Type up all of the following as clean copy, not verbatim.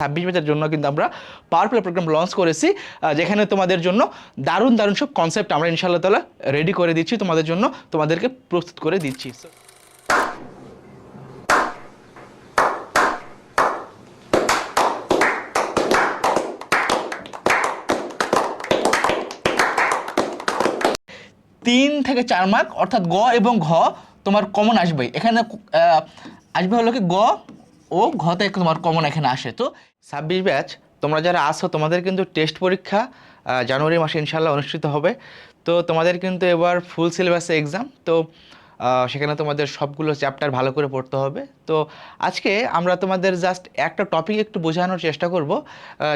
26 ব্যাচের জন্য কিন্তু আমরা পাওয়ার প্লে প্রোগ্রাম লঞ্চ করেছি, যেখানে তোমাদের জন্য দারুণ দারুণ সব কনসেপ্ট আমরা ইনশাআল্লাহ তাআলা রেডি করে দিচ্ছি, তোমাদের জন্য তোমাদেরকে প্রস্তুত করে দিচ্ছি। 3 থেকে 4 মার্ক, অর্থাৎ গ এবং ঘ তোমার কমন আসবে। এখানে আসবে হলো কি গ ও ঘতে তোমার কমন এখানে আসে। তো 26 ব্যাচ তোমরা যারা আসো তোমাদের কিন্তু টেস্ট পরীক্ষা জানুয়ারি মাসে ইনশাল্লাহ অনুষ্ঠিত হবে। তো তোমাদের কিন্তু এবার ফুল সিলেবাসে এক্সাম, তো সেখানে তোমাদের সবগুলো চ্যাপ্টার ভালো করে পড়তে হবে। তো আজকে আমরা তোমাদের জাস্ট একটা টপিক একটু বোঝানোর চেষ্টা করব,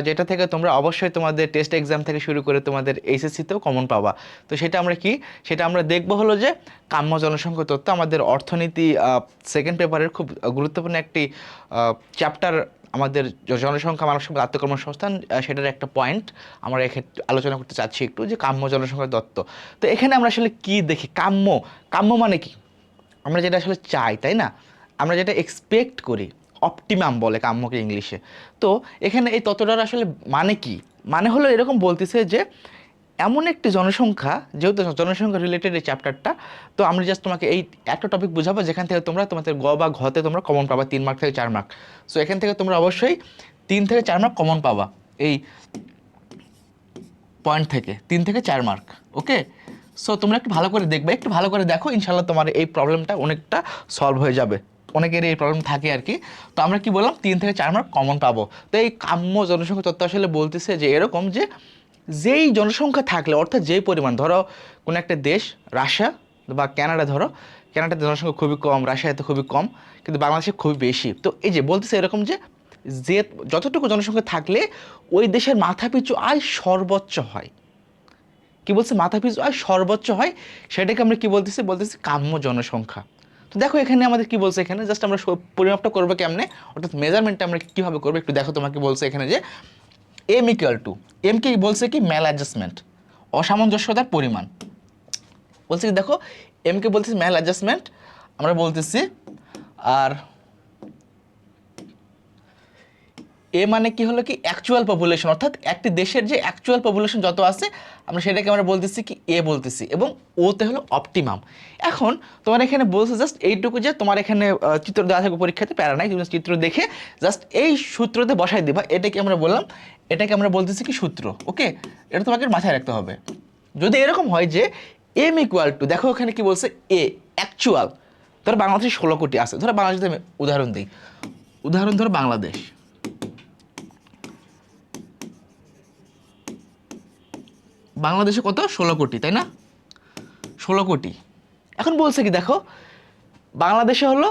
যেটা থেকে তোমরা অবশ্যই তোমাদের টেস্ট এক্সাম থেকে শুরু করে তোমাদের এইচএসসিতেও কমন পাবা। তো সেটা আমরা কি, সেটা আমরা দেখব হলো যে কাম্য জনসংখ্যা তত্ত্ব, আমাদের অর্থনীতি সেকেন্ড পেপারের খুব গুরুত্বপূর্ণ একটি চ্যাপ্টার, আমাদের জনসংখ্যা মানব সম্পদ আত্মকর্মসংস্থান, সেটার একটা পয়েন্ট আমরা এক্ষেত্রে আলোচনা করতে চাচ্ছি একটু, যে কাম্য জনসংখ্যা তত্ত্ব। তো এখানে আমরা আসলে কি দেখি, কাম্য কাম্য মানে কি, আমরা যেটা আসলে চাই, তাই না, আমরা যেটা এক্সপেক্ট করি, অপটিমাম বলে কাম্যকে ইংলিশে। তো এখানে এই তত্ত্বটার আসলে মানে কি, মানে হলো এরকম বলতেছে যে এমন একটি জনসংখ্যা, যেহেতু জনসংখ্যা রিলেটেড এই চ্যাপ্টারটা, তো আমরা জাস্ট তোমাকে এই একটা টপিক বোঝাবো যেখান থেকে তোমরা তোমাদের গ বা ঘতে তোমরা কমন পাবা 3 মার্ক থেকে 4 মার্ক। সো এখান থেকে তোমরা অবশ্যই 3 থেকে 4 মার্ক কমন পাবা এই পয়েন্ট থেকে, 3 থেকে 4 মার্ক। ওকে, সো তোমরা একটু ভালো করে দেখবে, একটু ভালো করে দেখো, ইনশাল্লাহ তোমার এই প্রবলেমটা অনেকটা সলভ হয়ে যাবে। অনেকের এই প্রবলেম থাকে আর কি। তো আমরা কি বললাম, 3 থেকে 4 মার্ক কমন পাবো। তো এই কাম্য জনসংখ্যা তত্ত্ব আসলে বলতেছে যে এরকম যে যেই জনসংখ্যা থাকলে, অর্থাৎ যেই পরিমাণ, ধরো কোনো একটা দেশ, রাশিয়া বা কানাডা, ধরো কানাডাতে জনসংখ্যা খুবই কম, রাশিয়াতে খুবই কম, কিন্তু বাংলাদেশে খুবই বেশি। তো এই যে বলতেছে এরকম যে যে যতটুকু জনসংখ্যা থাকলে ওই দেশের মাথাপিছু আয় সর্বোচ্চ হয়। কি বলছে, মাথাপিছু আয় সর্বোচ্চ হয়, সেটাকে আমরা কি বলতেছি, বলতেছি কাম্য জনসংখ্যা। তো দেখো এখানে আমাদের কি বলছে, এখানে জাস্ট আমরা পরিমাপটা করবো কেমনে, অর্থাৎ মেজারমেন্টটা আমরা কীভাবে করবো একটু দেখো। তোমাকে বলছে এখানে যে এম ইকুয়াল টু, এম কে বলছে কি ম্যাল অ্যাডজাস্টমেন্ট, অসামঞ্জস্যতার পরিমাণ। বলছে কি দেখো, এম কে বলতেছি ম্যাল অ্যাডজাস্টমেন্ট, আমরা বলতেছি, আর এ মানে কি হলো কি অ্যাকচুয়াল পপুলেশন, অর্থাৎ একটি দেশের যে অ্যাকচুয়াল পপুলেশন যত আছে আমরা সেটাকে আমরা বলতেছি কি এ বলতেছি, এবং ওতে হলো অপটিমাম। এখন তোমার এখানে বলছে জাস্ট এইটুকু যে তোমার এখানে চিত্র দেওয়া থাকবে পরীক্ষাতে, প্যারা নাই, তুমি চিত্র দেখে জাস্ট এই সূত্রতে বসাই দিবা। এটাকে আমরা বললাম, এটাকে আমরা বলতেছি কি সূত্র। ওকে, এটা তোমাকে মাথায় রাখতে হবে। যদি এরকম হয় যে এম ইকুয়াল টু, দেখো এখানে কি বলছে, এ অ্যাকচুয়াল, ধরো বাংলাদেশে 16 কোটি আছে, ধরো বাংলাদেশে আমি উদাহরণ দিই, উদাহরণ ধরো বাংলাদেশ, বাংলাদেশে কত 16 কোটি, তাই না, 16 কোটি। এখন বলছে কি দেখো, বাংলাদেশে হলো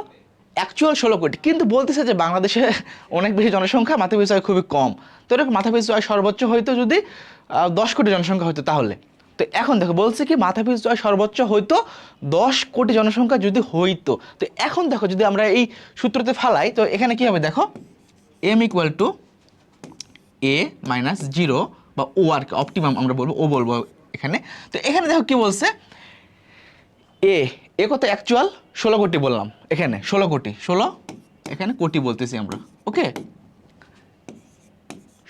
অ্যাকচুয়াল 16 কোটি, কিন্তু বলতেছে যে বাংলাদেশে অনেক বেশি জনসংখ্যা, মাথাপিছু আয় খুবই কম। তো এরকম মাথাপিছু আয় সর্বোচ্চ হয়তো যদি 10 কোটি জনসংখ্যা হতো তাহলে। তো এখন দেখো বলছে কি মাথাপিছু আয় সর্বোচ্চ হয়তো 10 কোটি জনসংখ্যা যদি হইতো। তো এখন দেখো যদি আমরা এই সূত্রতে ফালাই, তো এখানে কি হবে দেখো, M equal to A minus 0 বা ও আর কি, অপটিমাম আমরা বলবো, ও বলবো এখানে। তো এখানে দেখো কি বলছে, এ এ কত অ্যাকচুয়াল 16 কোটি বললাম, এখানে 16 কোটি, 16 এখানে কোটি বলতেছি আমরা। ওকে,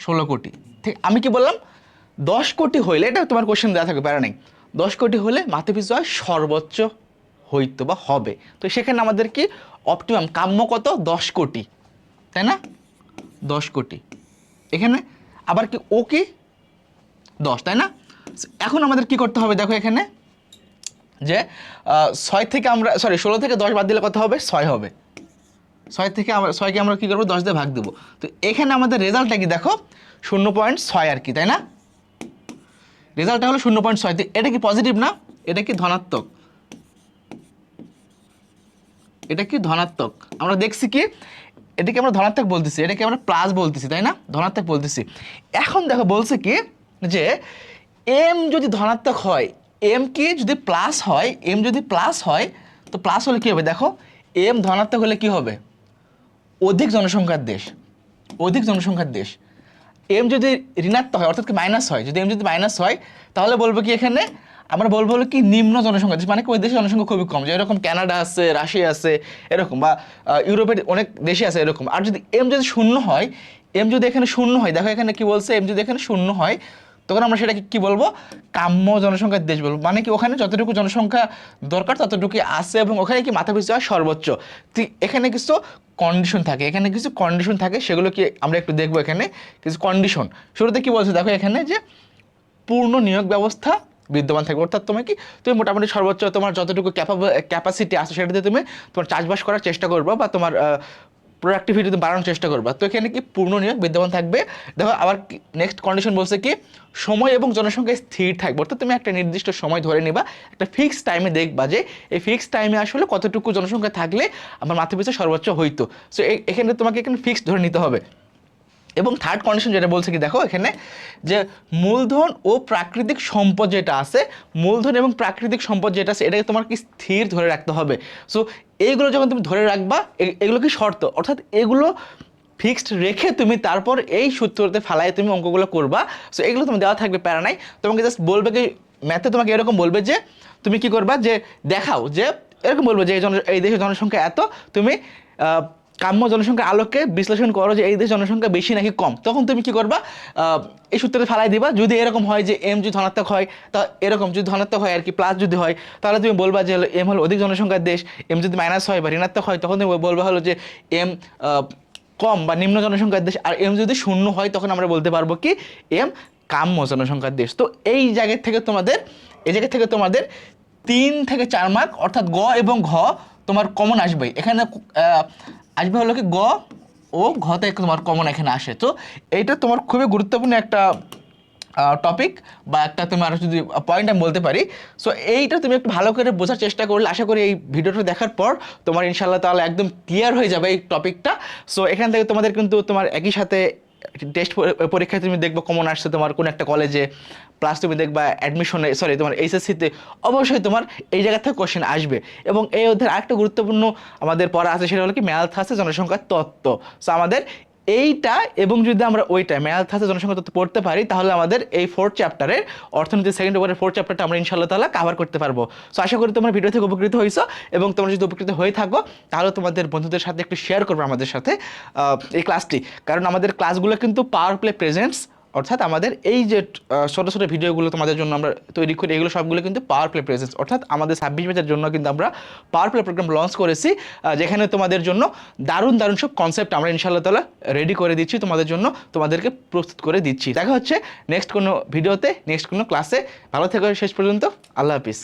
16 কোটি, ঠিক আমি কি বললাম, 10 কোটি হইলে, এটা তোমার কোশ্চেন দেওয়া থাকবে, প্যারা নেই, 10 কোটি হলে মাথাপিছু আয় সর্বোচ্চ হইতো বা হবে। তো সেখানে আমাদের কি অপটিমাম কাম্য কত, 10 কোটি, তাই না, 10 কোটি। এখানে আবার কি ও কি 10, তাই না। এখন আমাদের কি করতে হবে দেখো এখানে, যে 6 থেকে আমরা 16 থেকে 10 বাদ দিলে কত হবে, 6 হবে। 6 থেকে আমরা 6কে আমরা কী করবো, 10 দিয়ে ভাগ দেবো। তো এখানে আমাদের রেজাল্টটা কি দেখো, 0.6 আর কি, তাই না, রেজাল্টটা হলো 0.6। তো এটা কি পজিটিভ না, এটা কি ধনাত্মক, এটা কি ধনাত্মক, আমরা দেখছি কি এটাকে আমরা ধনাত্মক বলতেছি, এটাকে আমরা প্লাস বলতেছি, তাই না, ধনাত্মক বলতেছি। এখন দেখো বলছে কি যে এম যদি ধনাত্মক হয়, এম কি যদি প্লাস হয়, এম যদি প্লাস হয়, তো প্লাস হলে কি হবে দেখো, এম ধনাত্মক হলে কি হবে, অধিক জনসংখ্যার দেশ, অধিক জনসংখ্যার দেশ। এম যদি ঋণাত্মক হয়, অর্থাৎ কি মাইনাস হয়, যদি এম যদি মাইনাস হয়, তাহলে বলবো কি এখানে আমরা বলবো হলো কি নিম্ন জনসংখ্যা দেশ, মানে কি ওই দেশের জনসংখ্যা খুবই কম, যেরকম কানাডা আছে, রাশিয়া আছে এরকম, বা ইউরোপের অনেক দেশে আছে এরকম। আর যদি এম যদি শূন্য হয়, এম যদি এখানে শূন্য হয়, দেখো এখানে কি বলছে, এম যদি এখানে শূন্য হয় তখন আমরা সেটাকে কি বলবো, কাম্য জনসংখ্যার দেশ বলবো। মানে কি ওখানে যতটুকু জনসংখ্যা দরকার ততটুকু আছে এবং ওখানে কি মাথাপিছু আয় সর্বোচ্চ। এখানে কিছু কন্ডিশন থাকে, এখানে কিছু কন্ডিশন থাকে, সেগুলো কি আমরা একটু দেখবো। এখানে কিছু কন্ডিশন শুরুতে কি বলছে দেখো এখানে যে পূর্ণ নিয়োগ ব্যবস্থা বিদ্যমান থাকবে, অর্থাৎ তুমি মোটামুটি সর্বোচ্চ তোমার যতটুকু ক্যাপাসিটি আছে সেটা দিয়ে তুমি তোমার চাষবাস করার চেষ্টা করবা বা তোমার প্রোডাক্টিভিটি বাড়ানোর চেষ্টা করবা। তো এখানে কি পূর্ণ নিয়োগ বিদ্যমান থাকবে। দেখো আবার নেক্সট কন্ডিশন বলছে কি সময় এবং জনসংখ্যা স্থির থাকবে, অর্থাৎ তুমি একটা নির্দিষ্ট সময় ধরে নিবা, একটা ফিক্সড টাইমে দেখবা যে এই ফিক্সড টাইমে আসলে কতটুকু জনসংখ্যা থাকলে আমার মাথাপিছু সর্বোচ্চ হইতো। সো এখানে তোমাকে এখানে ফিক্সড ধরে নিতে হবে। এবং থার্ড কন্ডিশন যেটা বলছে কি দেখো এখানে যে মূলধন ও প্রাকৃতিক সম্পদ যেটা আছে, মূলধন এবং প্রাকৃতিক সম্পদ যেটা আছে এটাকে তোমার কি স্থির ধরে রাখতে হবে। সো এইগুলো যখন তুমি ধরে রাখবা, এগুলো কি শর্ত, অর্থাৎ এগুলো ফিক্সড রেখে তুমি তারপর এই সূত্রতে ফালাই তুমি অঙ্কগুলো করবা। সো এগুলো তুমি দেওয়া থাকবে, প্যারা নাই। তোমাকে জাস্ট বলবে কি ম্যাথে তোমাকে এরকম বলবে যে তুমি কি করবা, যে দেখাও যে এরকম বলবো যে এই দেশের জনসংখ্যা এত, তুমি কাম্য জনসংখ্যা আলোকে বিশ্লেষণ করো যে এই দেশের জনসংখ্যা বেশি নাকি কম। তখন তুমি কি করবা, এই সূত্রতে ফালাই দিবা। যদি এরকম হয় যে এম যদি ধনাত্মক হয়, তা এরকম যদি ধনাত্মক হয় আর কি প্লাস যদি হয়, তাহলে তুমি বলবা যে এম হলো অধিক জনসংখ্যার দেশ। এম যদি মাইনাস হয় বা ঋণাত্মক হয় তখন তুমি বলবা হলো যে এম কম বা নিম্ন জনসংখ্যার দেশ। আর এম যদি শূন্য হয় তখন আমরা বলতে পারবো কি এম কাম্য জনসংখ্যার দেশ। তো এই জায়গা থেকে তোমাদের 3 থেকে 4 মার্ক অর্থাৎ গ এবং ঘ তোমার কমন আসবেই। এখানে আসবে হলো কি গ ও ঘতে তোমার কমন এখানে আসে। তো এইটা তোমার খুবই গুরুত্বপূর্ণ একটা টপিক বা একটা তোমার যদি পয়েন্ট আমি বলতে পারি। সো এইটা তুমি একটু ভালো করে বোঝার চেষ্টা করলে আশা করি এই ভিডিওটা দেখার পর তোমার ইনশাল্লাহ তাহলে একদম ক্লিয়ার হয়ে যাবে এই টপিকটা। সো এখান থেকে তোমাদের কিন্তু তোমার একই সাথে টেস্ট পরীক্ষায় তুমি দেখবো কমন আসছে তোমার কোন একটা কলেজে, প্লাস তুমি দেখবা অ্যাডমিশনে তোমার এইচএসসিতে অবশ্যই তোমার এই জায়গা থেকে কোশ্চেন আসবে। এবং এই অধ্যায়ের আরেকটা গুরুত্বপূর্ণ আমাদের পড়া আছে, সেটা হলো কি ম্যাথ আছে জনসংখ্যার তত্ত্ব। সো আমাদের এইটা এবং যদি আমরা ওইটা ম্যাথ আছে জনসংখ্যা তত্ত্ব পড়তে পারি তাহলে আমাদের এই 4th চ্যাপ্টারের অর্থনীতি সেকেন্ড পেপারের 4th চ্যাপ্টারটা আমরা ইনশাআল্লাহ তাআলা কভার করতে পারবো। সো আশা করি তোমরা ভিডিও থেকে উপকৃত হয়েছো, এবং তোমরা যদি উপকৃত হয়ে থাকো তাহলে তোমাদের বন্ধুদের সাথে একটু শেয়ার করবে আমাদের সাথে এই ক্লাসটি। কারণ আমাদের ক্লাসগুলো কিন্তু পাওয়ার প্লে প্রেজেন্টস, অর্থাৎ আমাদের এই যে ছোটো ছোটো ভিডিওগুলো তোমাদের জন্য আমরা তৈরি করি এগুলো সবগুলো কিন্তু পাওয়ার প্লে প্রেজেন্স, অর্থাৎ আমাদের 26 ব্যাচের জন্য কিন্তু আমরা পাওয়ার প্লে প্রোগ্রাম লঞ্চ করেছি, যেখানে তোমাদের জন্য দারুণ দারুণ সব কনসেপ্ট আমরা ইনশাআল্লাহ তাআলা রেডি করে দিচ্ছি তোমাদের জন্য, তোমাদেরকে প্রস্তুত করে দিচ্ছি। দেখা হচ্ছে নেক্সট কোনো ভিডিওতে, নেক্সট কোনো ক্লাসে। ভালো থেকো শেষ পর্যন্ত। আল্লাহ হাফিজ।